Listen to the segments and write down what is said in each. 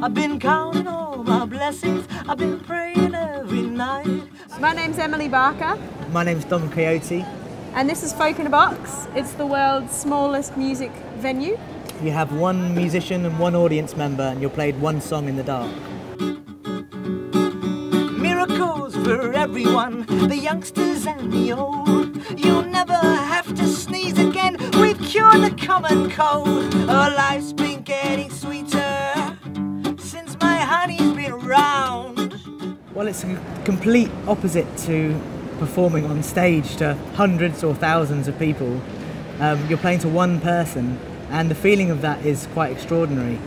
I've been counting all my blessings, I've been praying every night. My name's Emily Barker. My name's Dom Coyote. And this is Folk in a Box. It's the world's smallest music venue. You have one musician and one audience member and you're played one song in the dark. Miracles for everyone, the youngsters and the old. You'll never have to sneeze again, we've cured the common cold. Our life's been getting sweeter since my honey's been around. Well, it's a complete opposite to performing on stage to hundreds or thousands of people. You're playing to one person, and the feeling of that is quite extraordinary.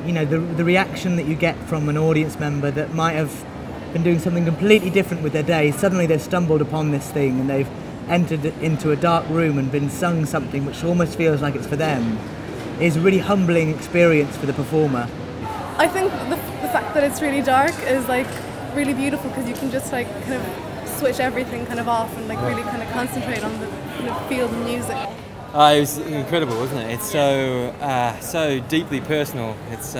You know, the reaction that you get from an audience member that might have been doing something completely different with their day, suddenly they've stumbled upon this thing and they've entered into a dark room and been sung something which almost feels like it's for them, is a really humbling experience for the performer. I think the fact that it's really dark is like really beautiful, because you can just like kind of switch everything kind of off and like really kind of concentrate on the kind of feel the music. It was incredible, wasn't it? It's so deeply personal. It's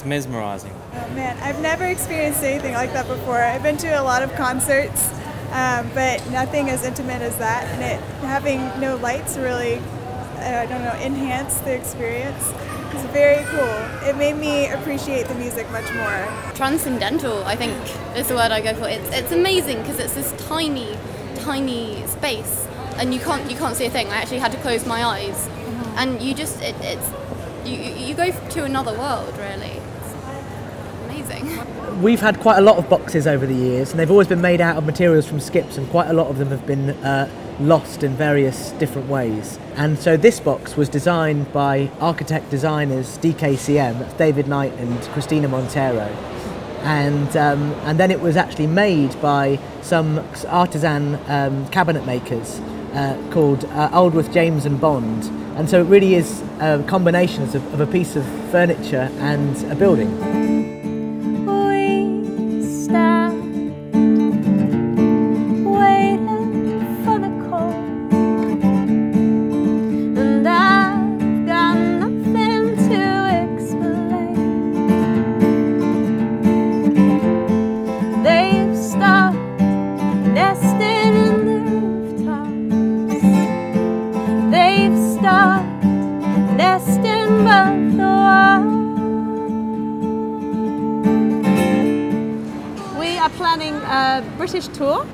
mesmerising. Oh man, I've never experienced anything like that before. I've been to a lot of concerts, but nothing as intimate as that. And having no lights really, I don't know, enhanced the experience. It's very cool. It made me appreciate the music much more. Transcendental, I think, is the word I go for. It's amazing because it's this tiny space, and you can't see a thing. I actually had to close my eyes, and you just you go to another world, really. It's amazing. We've had quite a lot of boxes over the years, and they've always been made out of materials from skips, and quite a lot of them have been lost in various different ways. And so this box was designed by architect designers DKCM, that's David Knight and Christina Montero. And then it was actually made by some artisan cabinet makers called Aldworth, James and Bond. And so it really is a combination of a piece of furniture and a building. We are planning a British tour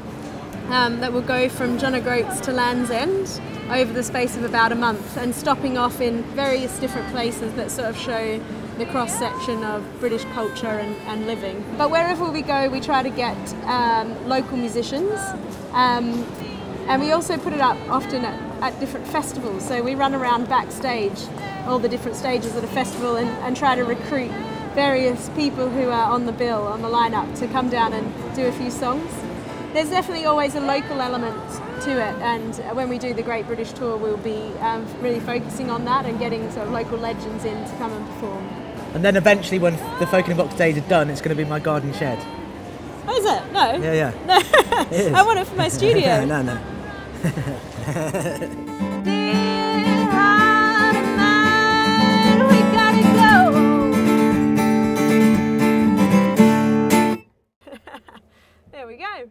that will go from John O'Groats to Land's End over the space of about a month, and stopping off in various different places that sort of show the cross-section of British culture and living. But wherever we go, we try to get local musicians, and we also put it up often at different festivals. So we run around backstage, all the different stages at a festival, and try to recruit various people who are on the bill, on the lineup, to come down and do a few songs. There's definitely always a local element to it, and when we do the Great British Tour, we'll be really focusing on that and getting sort of local legends in to come and perform. And then eventually, when the Folk in a Box days are done, it's going to be my garden shed. Oh, is it? No? Yeah. No. It is. I want it for my studio. No. There we go.